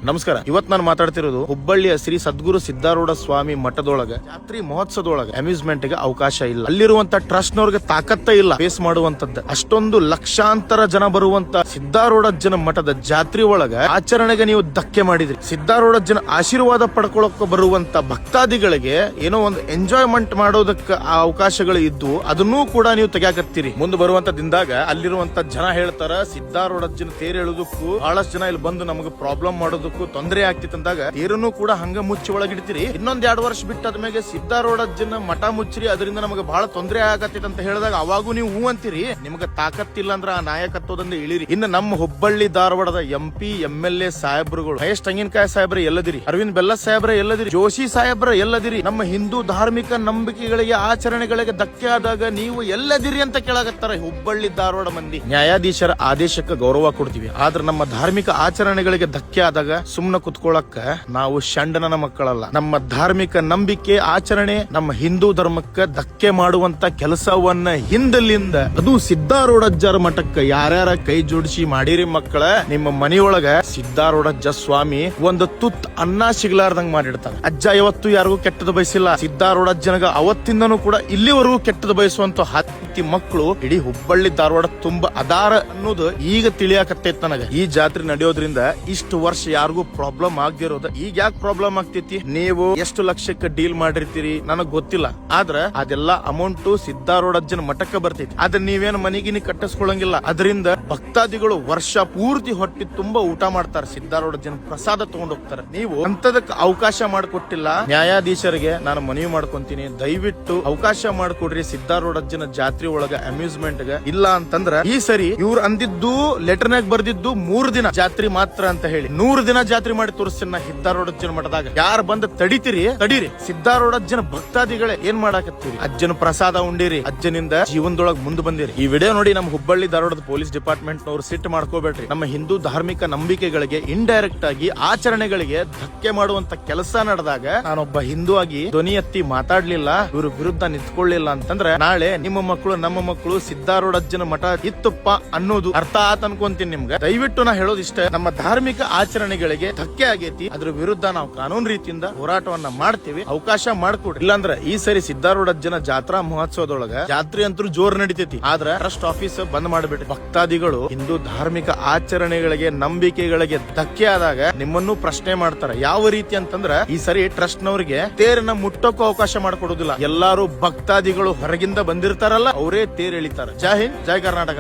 ನಮಸ್ಕಾರ. ಇವತ್ ನಾನು ಮಾತಾಡ್ತಿರೋದು ಹುಬ್ಬಳ್ಳಿಯ ಶ್ರೀ ಸದ್ಗುರು ಸಿದ್ದಾರೂಢ ಸ್ವಾಮಿ ಮಠದೊಳಗ ಜಾತ್ರಿ ಮಹೋತ್ಸವದೊಳಗ ಅಮ್ಯೂಸ್ಮೆಂಟ್ ಗೆ ಅವಕಾಶ ಇಲ್ಲ. ಅಲ್ಲಿರುವಂತ ಟ್ರಸ್ಟ್ ನವ್ರಿಗೆ ತಾಕತ್ತ ಇಲ್ಲ ಫೇಸ್ ಮಾಡುವಂತದ್ದು. ಅಷ್ಟೊಂದು ಲಕ್ಷಾಂತರ ಜನ ಬರುವಂತ ಸಿದ್ದಾರೂಢಜ್ಜನ ಮಠದ ಜಾತ್ರಿ ಒಳಗ ಆಚರಣೆಗೆ ನೀವು ಧಕ್ಕೆ ಮಾಡಿದ್ರಿ. ಸಿದ್ದಾರೂಢಜ್ಜನ ಆಶೀರ್ವಾದ ಪಡ್ಕೊಳ್ಳೋಕೆ ಬರುವಂತ ಭಕ್ತಾದಿಗಳಿಗೆ ಏನೋ ಒಂದು ಎಂಜಾಯ್ಮೆಂಟ್ ಮಾಡೋದಕ್ಕೆ ಆ ಅವಕಾಶಗಳು ಇದ್ದು ಅದನ್ನೂ ಕೂಡ ನೀವು ತೆಗ್ಯಾಕತ್ತೀರಿ. ಮುಂದೆ ಬರುವಂತ ದಿನದಾಗ ಅಲ್ಲಿರುವಂತ ಜನ ಹೇಳ್ತಾರ ಸಿದ್ದಾರೂಢಜ್ಜನ ತೇರು ಎಳುದಕ್ಕೂ ಬಹಳಷ್ಟು ಜನ ಇಲ್ಲಿ ಬಂದು ನಮಗೆ ಪ್ರಾಬ್ಲಮ್ ಮಾಡೋದಕ್ಕೂ ತೊಂದರೆ ಆಗ್ತಿತ್ತು ಅಂದಾಗ ತೇರನ್ನು ಕೂಡ ಹಂಗ ಮುಚ್ಚಿ ಒಳಗಿಡ್ತೀರಿ. ಇನ್ನೊಂದ್ 2 ವರ್ಷ ಬಿಟ್ಟಾದ್ಮೇಲೆ ಸಿದ್ದಾರೂಢಜ್ಜನ ಮಠ ಮುಚ್ಚಿರಿ, ಅದರಿಂದ ನಮಗೆ ಬಹಳ ತೊಂದರೆ ಆಗತ್ತಿತ್ತು ಅಂತ ಹೇಳಿದಾಗ ಅವಾಗೂ ನೀವು ಹೂ ಅಂತೀರಿ. ನಿಮಗೆ ತಾಕತ್ತಿಲ್ಲ ಅಂದ್ರ ಆ ನಾಯಕತ್ವದಿಂದ ಇಳಿರಿ. ಇನ್ನು ನಮ್ಮ ಹುಬ್ಬಳ್ಳಿ ಧಾರವಾಡದ MP MLA ಸಾಹೇಬ್ರುಗಳು ಮಹೇಶ್ ತೆಂಗಿನಕಾಯಿ ಸಾಹೇಬ್ರ ಎಲ್ಲದಿರಿ, ಅರವಿಂದ್ ಬೆಲ್ಲ ಸಾಹೇಬ್ರ ಎಲ್ಲದಿರಿ, ಜೋಶಿ ಸಾಹೇಬ್ರ ಎಲ್ಲದಿರಿ, ನಮ್ಮ ಹಿಂದೂ ಧಾರ್ಮಿಕ ನಂಬಿಕೆಗಳಿಗೆ ಆಚರಣೆಗಳಿಗೆ ಧಕ್ಕೆ ಆದಾಗ ನೀವು ಎಲ್ಲದಿರಿ ಅಂತ ಕೇಳಾಗತ್ತಾರ ಹುಬ್ಬಳ್ಳಿ ಧಾರವಾಡ ಮಂದಿ. ನ್ಯಾಯಾಧೀಶರ ಆದೇಶಕ್ಕೆ ಗೌರವ ಕೊಡ್ತೀವಿ, ಆದ್ರೆ ನಮ್ಮ ಧಾರ್ಮಿಕ ಆಚರಣೆಗಳಿಗೆ ಧಕ್ಕೆ ಆದಾಗ ಸುಮ್ನ ಕುತ್ಕೊಳ್ಳಕ್ಕ ನಾವು ಷಂಡನ ಮಕ್ಕಳಲ್ಲ. ನಮ್ಮ ಧಾರ್ಮಿಕ ನಂಬಿಕೆ ಆಚರಣೆ ನಮ್ಮ ಹಿಂದೂ ಧರ್ಮಕ್ಕೆ ಧಕ್ಕೆ ಮಾಡುವಂತ ಕೆಲಸವನ್ನ ಹಿಂದಲಿಂದ ಅದು ಸಿದ್ದಾರೂಢಜ್ಜರ ಮಠಕ್ಕೆ ಯಾರ್ಯಾರ ಕೈ ಜೋಡಿಸಿ ಮಾಡಿರಿ ಮಕ್ಕಳ. ನಿಮ್ಮ ಮನೆಯೊಳಗ ಸಿದ್ದಾರೂಢಜ್ಜ ಸ್ವಾಮಿ ಒಂದು ತುತ್ ಅನ್ನ ಸಿಗ್ಲಾರ್ದಂಗ್ ಮಾಡಿಡ್ತಾನೆ. ಅಜ್ಜ ಯಾವತ್ತು ಯಾರಿಗೂ ಕೆಟ್ಟದ ಬಯಸಿಲ್ಲ. ಸಿದ್ದಾರೂಢಜ್ಜನಗ ಅವತ್ತಿಂದನೂ ಕೂಡ ಇಲ್ಲಿವರೆಗೂ ಕೆಟ್ಟದ ಬಯಸುವಂತ ಹತ್ತಿ ಮಕ್ಕಳು ಇಡೀ ಹುಬ್ಬಳ್ಳಿ ಧಾರವಾಡ ತುಂಬಾ ಅದಾರ ಅನ್ನೋದು ಈಗ ತಿಳಿಯಾಕತ್ತೈತ್ ನನಗ. ಈ ಜಾತ್ರೆ ನಡೆಯೋದ್ರಿಂದ ಇಷ್ಟು ವರ್ಷ ಯಾರಿಗೂ ಪ್ರಾಬ್ಲಮ್ ಆಗದಿರೋದು ಈಗ ಯಾಕೆ ಪ್ರಾಬ್ಲಮ್ ಆಗ್ತೈತಿ? ನೀವು ಎಷ್ಟು ಲಕ್ಷಕ್ಕೆ ಡೀಲ್ ಮಾಡಿರ್ತೀರಿ ನನಗ್ ಗೊತ್ತಿಲ್ಲ, ಆದ್ರ ಅದೆಲ್ಲ ಅಮೌಂಟ್ ಸಿದ್ದಾರೂಢಜ್ಜನ ಮಠಕ್ಕೆ ಬರ್ತೈತಿ. ಆದ್ರೆ ನೀವೇನು ಮನೆಗಿನಿ ಕಟ್ಟಿಸ್ಕೊಳಂಗಿಲ್ಲ. ಅದರಿಂದ ಭಕ್ತಾದಿಗಳು ವರ್ಷ ಪೂರ್ತಿ ಹೊಟ್ಟಿ ತುಂಬಾ ಊಟ ಮಾಡ್ತಾರೆ, ಸಿದ್ದಾರೂಢಜ್ಜನ ಪ್ರಸಾದ ತಗೊಂಡ್ ಹೋಗ್ತಾರೆ. ನೀವು ಅಂತದಕ್ಕೆ ಅವಕಾಶ ಮಾಡಿಕೊಟ್ಟಿಲ್ಲ. ನ್ಯಾಯಾಧೀಶರಿಗೆ ನಾನು ಮನವಿ ಮಾಡ್ಕೊಂತೀನಿ, ದಯವಿಟ್ಟು ಅವಕಾಶ ಮಾಡಿಕೊಡ್ರಿ ಸಿದ್ದಾರೂಢಜ್ಜನ ಜಾತ್ರೆ ಒಳಗ ಅಮ್ಯೂಸ್ಮೆಂಟ್ ಗೆ. ಇಲ್ಲ ಅಂತಂದ್ರ ಈ ಸರಿ ಇವ್ರು ಅಂದಿದ್ದು ಲೆಟರ್ನಾಗ ಬರ್ದಿದ್ದು 3 ದಿನ ಜಾತ್ರೆ ಮಾತ್ರ ಅಂತ ಹೇಳಿ 100 ದಿನ ಜಾತ್ರೆ ಮಾಡಿ ತೋರಿಸ್ತೀನಿ ನಾ ಸಿದ್ದಾರೂಢಜ್ಜನ ಮಠದಾಗ. ಯಾರು ಬಂದ್ ತಡಿತೀರಿ ತಡೀರಿ. ಸಿದ್ದಾರೂಢಜ್ಜನ ಭಕ್ತಾದಿಗಳೇ ಏನ್ ಮಾಡಾಕತ್ತೀರಿ? ಅಜ್ಜನ ಪ್ರಸಾದ ಉಂಡಿರಿ, ಅಜ್ಜನಿಂದ ಜೀವನದೊಳಗ್ ಮುಂದೆ ಬಂದಿರಿ. ಈ ವಿಡಿಯೋ ನೋಡಿ ನಮ್ಮ ಹುಬ್ಬಳ್ಳಿ ಧಾರವಾಡದ ಪೊಲೀಸ್ ಡಿಪಾರ್ಟ್ಮೆಂಟ್ ನವರು ಸಿಟ್ಟು ಮಾಡ್ಕೋಬೇಡ್ರಿ. ನಮ್ಮ ಹಿಂದೂ ಧಾರ್ಮಿಕ ನಂಬಿಕೆಗಳಿಗೆ ಇಂಡೈರೆಕ್ಟ್ ಆಗಿ ಆಚರಣೆಗಳಿಗೆ ಧಕ್ಕೆ ಮಾಡುವಂತ ಕೆಲಸ ನಡೆದಾಗ ನಾನೊಬ್ಬ ಹಿಂದೂ ಆಗಿ ಧ್ವನಿ ಎತ್ತಿ ಮಾತಾಡ್ಲಿಲ್ಲ, ಇವ್ರ ವಿರುದ್ಧ ನಿಂತ್ಕೊಳ್ಳಿಲ್ಲ ಅಂತಂದ್ರೆ ನಾಳೆ ನಿಮ್ಮ ಮಕ್ಕಳು ನಮ್ಮ ಮಕ್ಕಳು ಸಿದ್ದಾರೂಢಜ್ಜನ ಮಠ ಇತ್ತಪ್ಪ ಅನ್ನೋದು ಅರ್ಥ ಆತ ಅನ್ಕೊಂತೀನಿ ನಿಮ್ಗೆ. ದಯವಿಟ್ಟು ನಾ ಹೇಳೋದಿಷ್ಟ, ನಮ್ಮ ಧಾರ್ಮಿಕ ಆಚರಣೆಗಳಿಗೆ ಧಕ್ಕೆ ಆಗೈತಿ, ಅದ್ರ ವಿರುದ್ಧ ನಾವು ಕಾನೂನು ರೀತಿಯಿಂದ ಹೋರಾಟವನ್ನ ಮಾಡ್ತೀವಿ. ಅವಕಾಶ ಮಾಡ್ಕೊಡ್ರಿ. ಇಲ್ಲಾಂದ್ರೆ ಈ ಸರಿ ಸಿದ್ದಾರೂಢಜ್ಜನ ಜಾತ್ರಾ ಮಹೋತ್ಸವದೊಳಗ ಜಾತ್ರೆ ಅಂತೂ ಜೋರ್ ನಡೀತೈತಿ, ಆದ್ರ ಟ್ರಸ್ಟ್ ಆಫೀಸ್ ಬಂದ್ ಮಾಡ್ಬಿಟ್ರಿ. ಭಕ್ತಾದಿಗಳು ಹಿಂದೂ ಧಾರ್ಮಿಕ ಆಚರಣೆಗಳಿಗೆ ನಂಬಿಕೆಗಳಿಗೆ ಧಕ್ಕೆ ಆದಾಗ ನಿಮ್ಮನ್ನು ಪ್ರಶ್ನೆ ಮಾಡ್ತಾರೆ. ಯಾವ ರೀತಿ ಅಂತಂದ್ರ ಈ ಸರಿ ಟ್ರಸ್ಟ್ ನವರಿಗೆ ತೇರನ್ನ ಮುಟ್ಟೋಕ್ಕೂ ಅವಕಾಶ ಮಾಡ್ಕೊಡೋದಿಲ್ಲ. ಎಲ್ಲಾರು ಭಕ್ತಾದಿಗಳು ಹೊರಗಿಂದ ಬಂದಿರ್ತಾರಲ್ಲ ಅವರೇ ತೇರ್ ಎಳಿತಾರೆ. ಜೈ ಹಿಂದ್, ಜೈ ಕರ್ನಾಟಕ.